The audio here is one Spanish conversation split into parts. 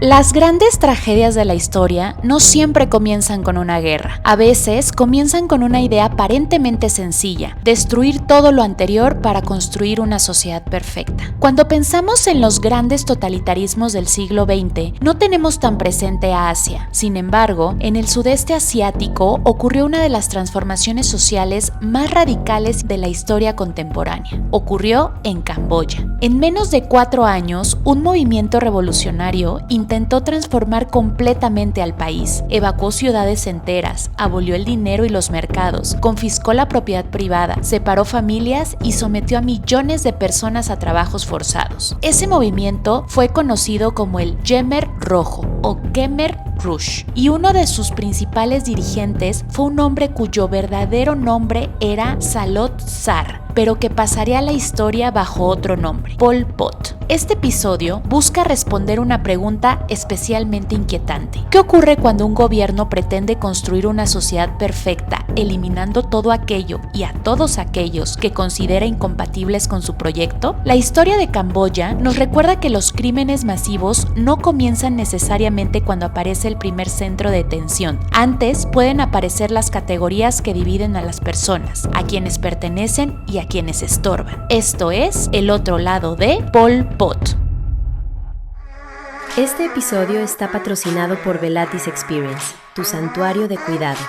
Las grandes tragedias de la historia no siempre comienzan con una guerra. A veces comienzan con una idea aparentemente sencilla: destruir todo lo anterior para construir una sociedad perfecta. Cuando pensamos en los grandes totalitarismos del siglo XX, no tenemos tan presente a Asia. Sin embargo, en el sudeste asiático ocurrió una de las transformaciones sociales más radicales de la historia contemporánea. Ocurrió en Camboya. En menos de 4 años, un movimiento revolucionario intentó transformar completamente al país. Evacuó ciudades enteras, abolió el dinero y los mercados, confiscó la propiedad privada, separó familias y sometió a millones de personas a trabajos forzados. Ese movimiento fue conocido como el Khmer Rojo o Khmer Rouge, y uno de sus principales dirigentes fue un hombre cuyo verdadero nombre era Salot Sar, pero que pasaría a la historia bajo otro nombre: Pol Pot. Este episodio busca responder una pregunta especialmente inquietante. ¿Qué ocurre cuando un gobierno pretende construir una sociedad perfecta, eliminando todo aquello y a todos aquellos que considera incompatibles con su proyecto? La historia de Camboya nos recuerda que los crímenes masivos no comienzan necesariamente cuando aparece el primer centro de detención. Antes pueden aparecer las categorías que dividen a las personas, a quienes pertenecen y a quienes estorban. Esto es el otro lado de Pol Pot. Este episodio está patrocinado por Velatis Experience, tu santuario de cuidado.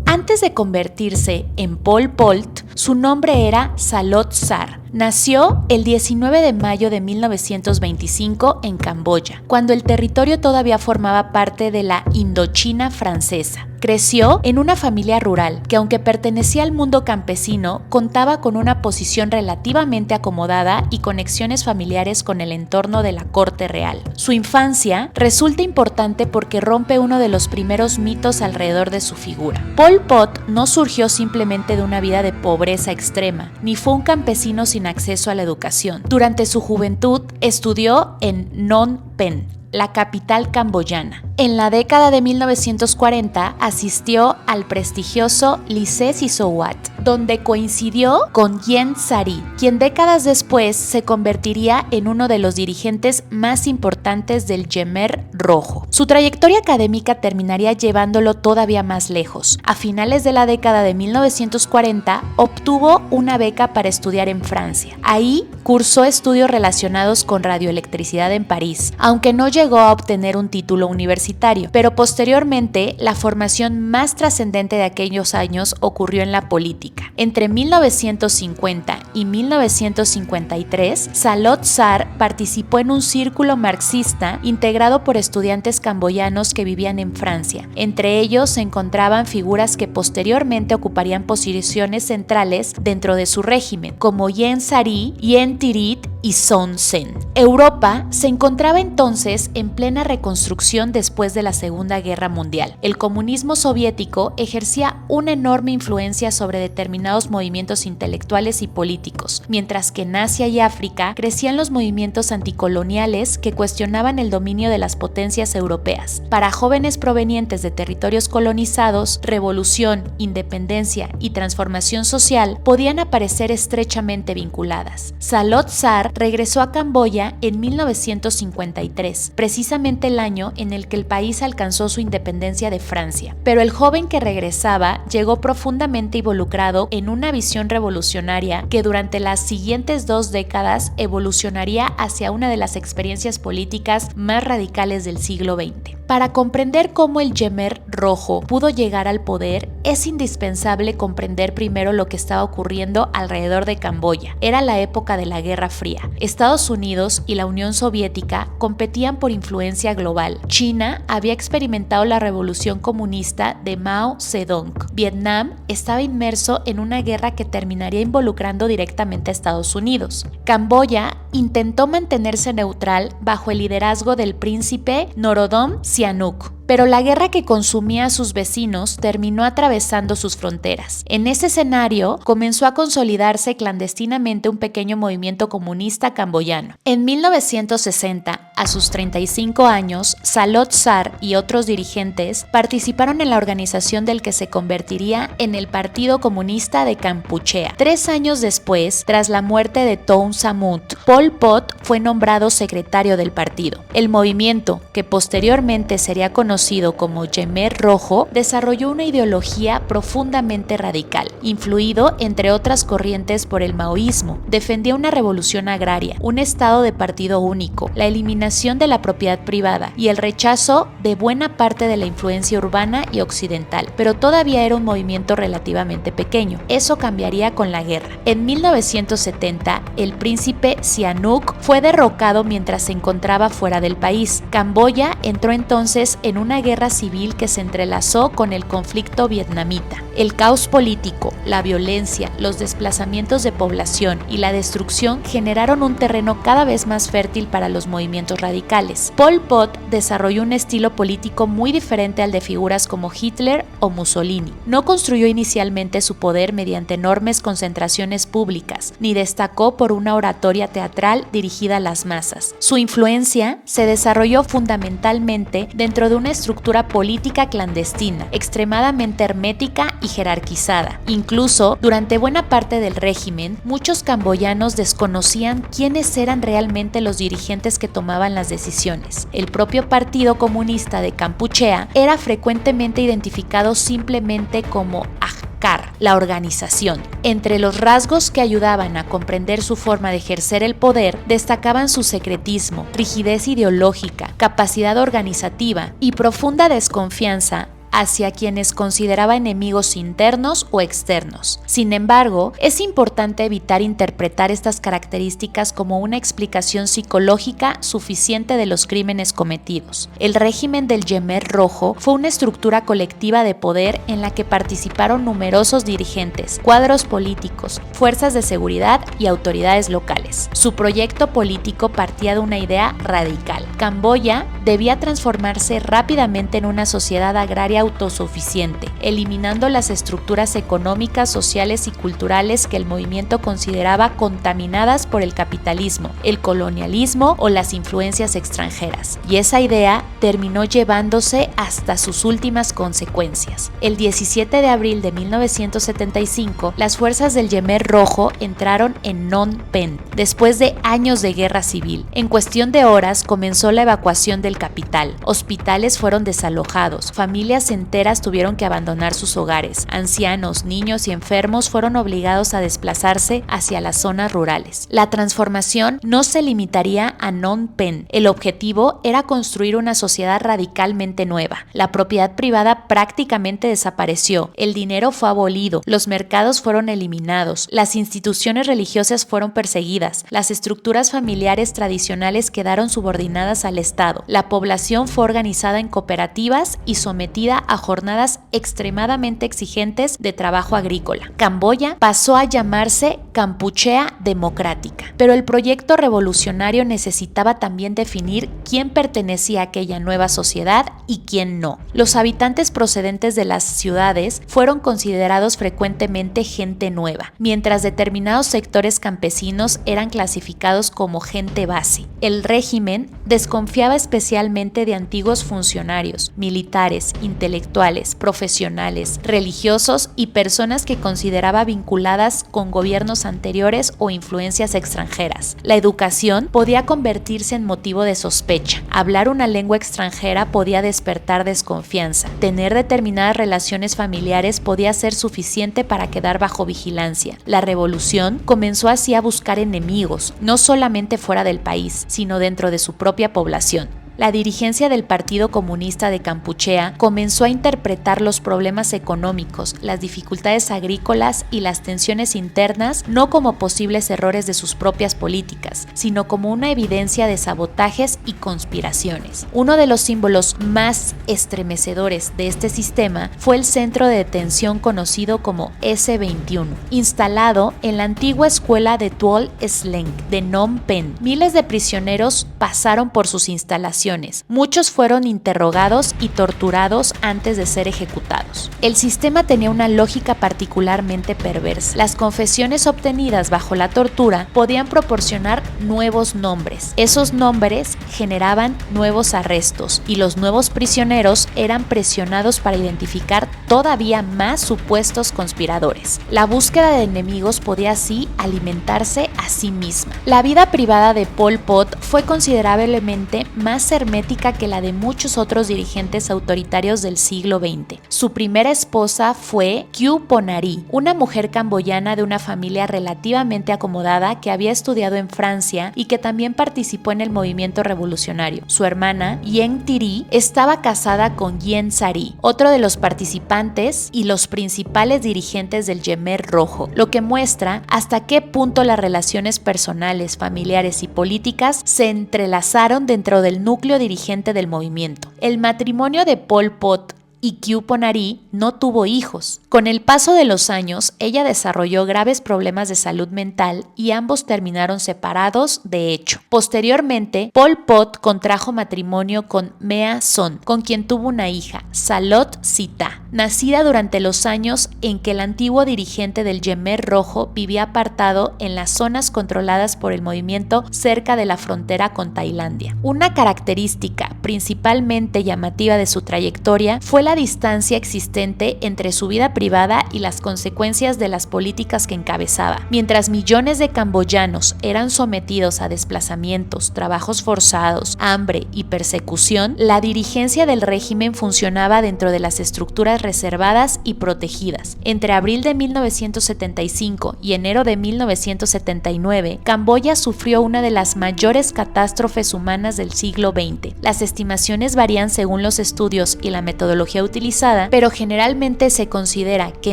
Antes de convertirse en Pol Pot, su nombre era Salot Sar. Nació el 19 de mayo de 1925 en Camboya, cuando el territorio todavía formaba parte de la Indochina francesa. Creció en una familia rural que, aunque pertenecía al mundo campesino, contaba con una posición relativamente acomodada y conexiones familiares con el entorno de la corte real. Su infancia resulta importante porque rompe uno de los primeros mitos alrededor de su figura. Pol Pot no surgió simplemente de una vida de pobreza extrema, ni fue un campesino sin acceso a la educación. Durante su juventud estudió en Phnom Penh, la capital camboyana. En la década de 1940 asistió al prestigioso Liceo Sisowat, donde coincidió con Ieng Sary, quien décadas después se convertiría en uno de los dirigentes más importantes del Khmer Rojo. Su trayectoria académica terminaría llevándolo todavía más lejos. A finales de la década de 1940 obtuvo una beca para estudiar en Francia. Ahí cursó estudios relacionados con radioelectricidad en París, aunque no llegó a obtener un título universitario, pero posteriormente la formación más trascendente de aquellos años ocurrió en la política. Entre 1950 y 1953, Salot Sar participó en un círculo marxista integrado por estudiantes camboyanos que vivían en Francia. Entre ellos se encontraban figuras que posteriormente ocuparían posiciones centrales dentro de su régimen, como Ieng Sary, Ieng Thirit y Son Sen. Europa se encontraba entonces en plena reconstrucción después de la Segunda Guerra Mundial. El comunismo soviético ejercía una enorme influencia sobre determinados movimientos intelectuales y políticos, mientras que en Asia y África crecían los movimientos anticoloniales que cuestionaban el dominio de las potencias europeas. Para jóvenes provenientes de territorios colonizados, revolución, independencia y transformación social podían aparecer estrechamente vinculadas. Salot Sar regresó a Camboya en 1953, precisamente el año en el que el país alcanzó su independencia de Francia. Pero el joven que regresaba llegó profundamente involucrado en una visión revolucionaria que durante las siguientes 2 décadas evolucionaría hacia una de las experiencias políticas más radicales del siglo XX. Para comprender cómo el Khmer Rojo pudo llegar al poder, es indispensable comprender primero lo que estaba ocurriendo alrededor de Camboya. Era la época de la Guerra Fría. Estados Unidos y la Unión Soviética competían por influencia global. China había experimentado la revolución comunista de Mao Zedong. Vietnam estaba inmerso en una guerra que terminaría involucrando directamente a Estados Unidos. Camboya intentó mantenerse neutral bajo el liderazgo del príncipe Norodom Sihanouk. Pero la guerra que consumía a sus vecinos terminó atravesando sus fronteras. En ese escenario comenzó a consolidarse clandestinamente un pequeño movimiento comunista camboyano. En 1960, a sus 35 años, Salot Sar y otros dirigentes participaron en la organización del que se convertiría en el Partido Comunista de Kampuchea. 3 años después, tras la muerte de Toun Samut, Pol Pot fue nombrado secretario del partido. El movimiento, que posteriormente sería conocido como Khmer Rojo, desarrolló una ideología profundamente radical, influido entre otras corrientes por el maoísmo. Defendía una revolución agraria, un estado de partido único, la eliminación de la propiedad privada y el rechazo de buena parte de la influencia urbana y occidental, pero todavía era un movimiento relativamente pequeño. Eso cambiaría con la guerra. En 1970, el príncipe Sihanouk fue derrocado mientras se encontraba fuera del país. Camboya entró entonces en una guerra civil que se entrelazó con el conflicto vietnamita. El caos político, la violencia, los desplazamientos de población y la destrucción generaron un terreno cada vez más fértil para los movimientos radicales. Pol Pot desarrolló un estilo político muy diferente al de figuras como Hitler o Mussolini. No construyó inicialmente su poder mediante enormes concentraciones públicas, ni destacó por una oratoria teatral dirigida a las masas. Su influencia se desarrolló fundamentalmente dentro de una estructura política clandestina, extremadamente hermética y jerarquizada. Incluso, durante buena parte del régimen, muchos camboyanos desconocían quiénes eran realmente los dirigentes que tomaban las decisiones. El propio Partido Comunista de Kampuchea era frecuentemente identificado simplemente como AHKAR, la organización. Entre los rasgos que ayudaban a comprender su forma de ejercer el poder, destacaban su secretismo, rigidez ideológica, capacidad organizativa y profunda desconfianza hacia quienes consideraba enemigos internos o externos. Sin embargo, es importante evitar interpretar estas características como una explicación psicológica suficiente de los crímenes cometidos. El régimen del Khmer Rojo fue una estructura colectiva de poder en la que participaron numerosos dirigentes, cuadros políticos, fuerzas de seguridad y autoridades locales. Su proyecto político partía de una idea radical. Camboya debía transformarse rápidamente en una sociedad agraria autosuficiente, eliminando las estructuras económicas, sociales y culturales que el movimiento consideraba contaminadas por el capitalismo, el colonialismo o las influencias extranjeras. Y esa idea terminó llevándose hasta sus últimas consecuencias. El 17 de abril de 1975, las fuerzas del Khmer Rojo entraron en Phnom Penh, después de años de guerra civil. En cuestión de horas comenzó la evacuación del capital. Hospitales fueron desalojados, familias enteras tuvieron que abandonar sus hogares, ancianos, niños y enfermos fueron obligados a desplazarse hacia las zonas rurales. La transformación no se limitaría a Phnom Penh. El objetivo era construir una sociedad radicalmente nueva. La propiedad privada prácticamente desapareció, el dinero fue abolido, los mercados fueron eliminados, las instituciones religiosas fueron perseguidas, las estructuras familiares tradicionales quedaron subordinadas al Estado, la población fue organizada en cooperativas y sometida a jornadas extremadamente exigentes de trabajo agrícola. Camboya pasó a llamarse Kampuchea Democrática, pero el proyecto revolucionario necesitaba también definir quién pertenecía a aquella nueva sociedad y quién no. Los habitantes procedentes de las ciudades fueron considerados frecuentemente gente nueva, mientras determinados sectores campesinos eran clasificados como gente base. El régimen desconfiaba especialmente de antiguos funcionarios, militares, intelectuales, profesionales, religiosos y personas que consideraba vinculadas con gobiernos anteriores o influencias extranjeras. La educación podía convertirse en motivo de sospecha. Hablar una lengua extranjera podía despertar desconfianza. Tener determinadas relaciones familiares podía ser suficiente para quedar bajo vigilancia. La revolución comenzó así a buscar enemigos, no solamente fuera del país, sino dentro de su propia población. La dirigencia del Partido Comunista de Kampuchea comenzó a interpretar los problemas económicos, las dificultades agrícolas y las tensiones internas no como posibles errores de sus propias políticas, sino como una evidencia de sabotajes y conspiraciones. Uno de los símbolos más estremecedores de este sistema fue el centro de detención conocido como S21, instalado en la antigua escuela de Tuol Sleng de Phnom Penh. Miles de prisioneros pasaron por sus instalaciones detenciones. Muchos fueron interrogados y torturados antes de ser ejecutados. El sistema tenía una lógica particularmente perversa. Las confesiones obtenidas bajo la tortura podían proporcionar nuevos nombres. Esos nombres generaban nuevos arrestos y los nuevos prisioneros eran presionados para identificar todavía más supuestos conspiradores. La búsqueda de enemigos podía así alimentarse a sí misma. La vida privada de Pol Pot fue considerablemente más hermética que la de muchos otros dirigentes autoritarios del siglo XX. Su primera esposa fue Khieu Ponary, una mujer camboyana de una familia relativamente acomodada que había estudiado en Francia y que también participó en el movimiento revolucionario. Su hermana, Ieng Thiri, estaba casada con Ieng Sary, otro de los participantes y los principales dirigentes del Khmer Rojo, lo que muestra hasta qué punto las relaciones personales, familiares y políticas se entrelazaron dentro del núcleo dirigente del movimiento. El matrimonio de Pol Pot y Khieu Ponary no tuvo hijos. Con el paso de los años, ella desarrolló graves problemas de salud mental y ambos terminaron separados de hecho. Posteriormente, Pol Pot contrajo matrimonio con Mea Son, con quien tuvo una hija, Salot Sita, nacida durante los años en que el antiguo dirigente del Khmer Rojo vivía apartado en las zonas controladas por el movimiento cerca de la frontera con Tailandia. Una característica principalmente llamativa de su trayectoria fue la distancia existente entre su vida privada y las consecuencias de las políticas que encabezaba. Mientras millones de camboyanos eran sometidos a desplazamientos, trabajos forzados, hambre y persecución, la dirigencia del régimen funcionaba dentro de las estructuras reservadas y protegidas. Entre abril de 1975 y enero de 1979, Camboya sufrió una de las mayores catástrofes humanas del siglo XX. Las estimaciones varían según los estudios y la metodología utilizada, pero generalmente se considera que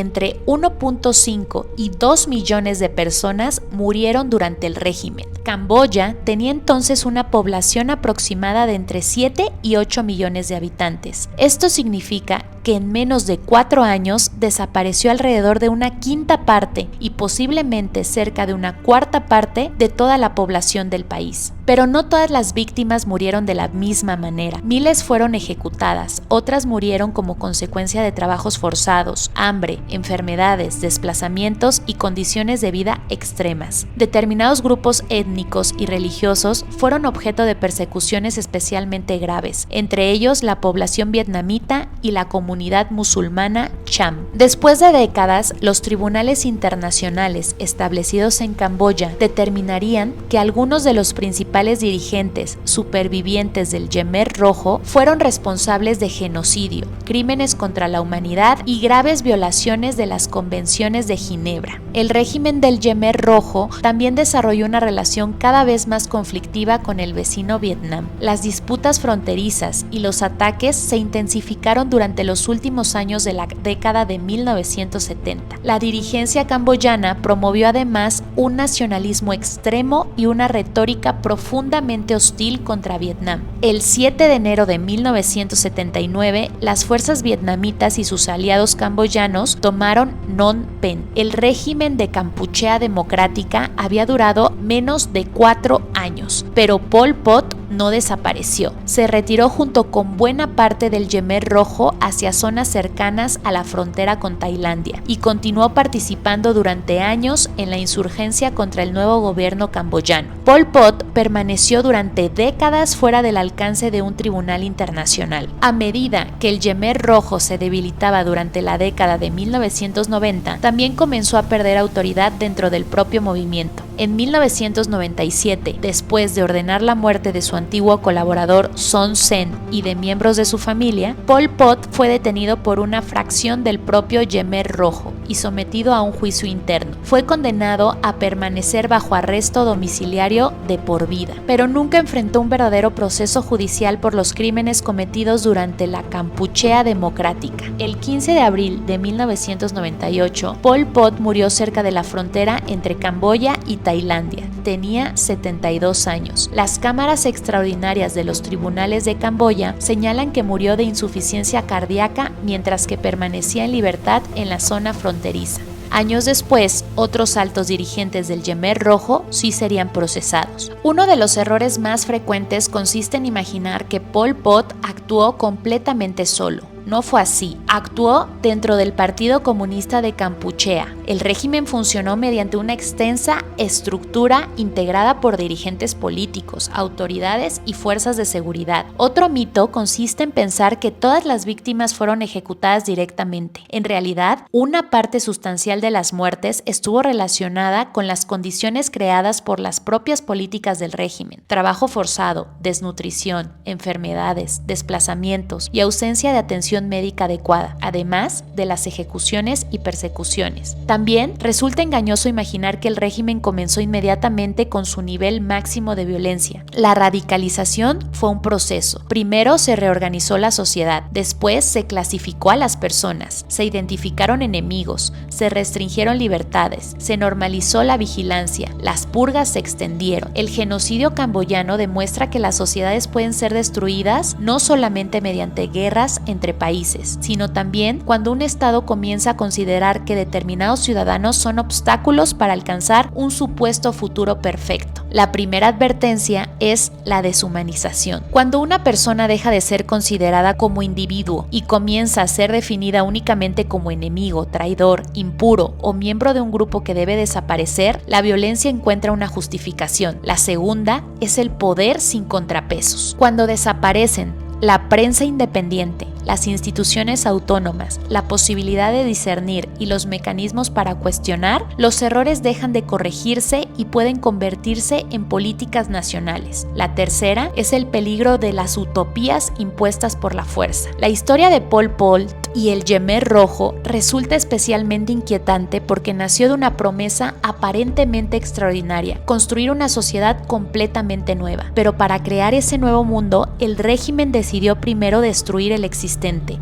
entre 1.5 y 2 millones de personas murieron durante el régimen. Camboya tenía entonces una población aproximada de entre 7 y 8 millones de habitantes. Esto significa que en menos de 4 años desapareció alrededor de una quinta parte y posiblemente cerca de una cuarta parte de toda la población del país. Pero no todas las víctimas murieron de la misma manera. Miles fueron ejecutadas, otras murieron como consecuencia de trabajos forzados, hambre, enfermedades, desplazamientos y condiciones de vida extremas. Determinados grupos étnicos y religiosos fueron objeto de persecuciones especialmente graves, entre ellos la población vietnamita y la comunidad musulmana Cham. Después de décadas, los tribunales internacionales establecidos en Camboya determinarían que algunos de los principales dirigentes supervivientes del Khmer Rojo fueron responsables de genocidio, crímenes contra la humanidad y graves violaciones de las convenciones de Ginebra. El régimen del Khmer Rojo también desarrolló una relación cada vez más conflictiva con el vecino Vietnam. Las disputas fronterizas y los ataques se intensificaron durante los últimos años de la década de 1970. La dirigencia camboyana promovió además un nacionalismo extremo y una retórica profundamente hostil contra Vietnam. El 7 de enero de 1979, las fuerzas vietnamitas y sus aliados camboyanos tomaron Phnom Penh. El régimen de Kampuchea Democrática había durado menos de 4 años, pero Pol Pot no desapareció. Se retiró junto con buena parte del Khmer Rojo hacia zonas cercanas a la frontera con Tailandia y continuó participando durante años en la insurgencia contra el nuevo gobierno camboyano. Pol Pot permaneció durante décadas fuera del alcance de un tribunal internacional. A medida que el Khmer Rojo se debilitaba durante la década de 1990, también comenzó a perder autoridad dentro del propio movimiento. En 1997, después de ordenar la muerte de su antiguo colaborador Son Sen y de miembros de su familia, Pol Pot fue detenido por una fracción del propio Khmer Rojo y sometido a un juicio interno. Fue condenado a permanecer bajo arresto domiciliario de por vida, pero nunca enfrentó un verdadero proceso judicial por los crímenes cometidos durante la Kampuchea Democrática. El 15 de abril de 1998, Pol Pot murió cerca de la frontera entre Camboya y Tailandia. Tenía 72 años. Las cámaras extraordinarias de los tribunales de Camboya señalan que murió de insuficiencia cardíaca mientras que permanecía en libertad en la zona fronteriza. Años después, otros altos dirigentes del Khmer Rojo sí serían procesados. Uno de los errores más frecuentes consiste en imaginar que Pol Pot actuó completamente solo. No fue así. Actuó dentro del Partido Comunista de Kampuchea. El régimen funcionó mediante una extensa estructura integrada por dirigentes políticos, autoridades y fuerzas de seguridad. Otro mito consiste en pensar que todas las víctimas fueron ejecutadas directamente. En realidad, una parte sustancial de las muertes estuvo relacionada con las condiciones creadas por las propias políticas del régimen: trabajo forzado, desnutrición, enfermedades, desplazamientos y ausencia de atención médica adecuada, además de las ejecuciones y persecuciones. También resulta engañoso imaginar que el régimen comenzó inmediatamente con su nivel máximo de violencia. La radicalización fue un proceso. Primero se reorganizó la sociedad, después se clasificó a las personas, se identificaron enemigos, se restringieron libertades, se normalizó la vigilancia, las purgas se extendieron. El genocidio camboyano demuestra que las sociedades pueden ser destruidas no solamente mediante guerras entre países, sino también cuando un Estado comienza a considerar que determinados ciudadanos son obstáculos para alcanzar un supuesto futuro perfecto. La primera advertencia es la deshumanización. Cuando una persona deja de ser considerada como individuo y comienza a ser definida únicamente como enemigo, traidor, impuro o miembro de un grupo que debe desaparecer, la violencia encuentra una justificación. La segunda es el poder sin contrapesos. Cuando desaparecen la prensa independiente, las instituciones autónomas, la posibilidad de discernir y los mecanismos para cuestionar, los errores dejan de corregirse y pueden convertirse en políticas nacionales. La tercera es el peligro de las utopías impuestas por la fuerza. La historia de Pol Pot y el Khmer Rojo resulta especialmente inquietante porque nació de una promesa aparentemente extraordinaria: construir una sociedad completamente nueva. Pero para crear ese nuevo mundo, el régimen decidió primero destruir el existente.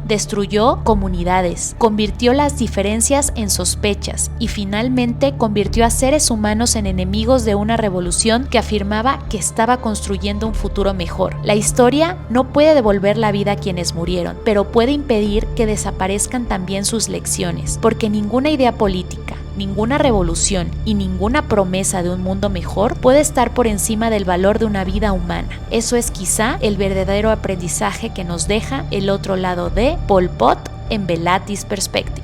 Destruyó comunidades, convirtió las diferencias en sospechas y finalmente convirtió a seres humanos en enemigos de una revolución que afirmaba que estaba construyendo un futuro mejor. La historia no puede devolver la vida a quienes murieron, pero puede impedir que desaparezcan también sus lecciones, porque ninguna idea política, ninguna revolución y ninguna promesa de un mundo mejor puede estar por encima del valor de una vida humana. Eso es quizá el verdadero aprendizaje que nos deja el otro lado de Pol Pot en Velatis Perspective.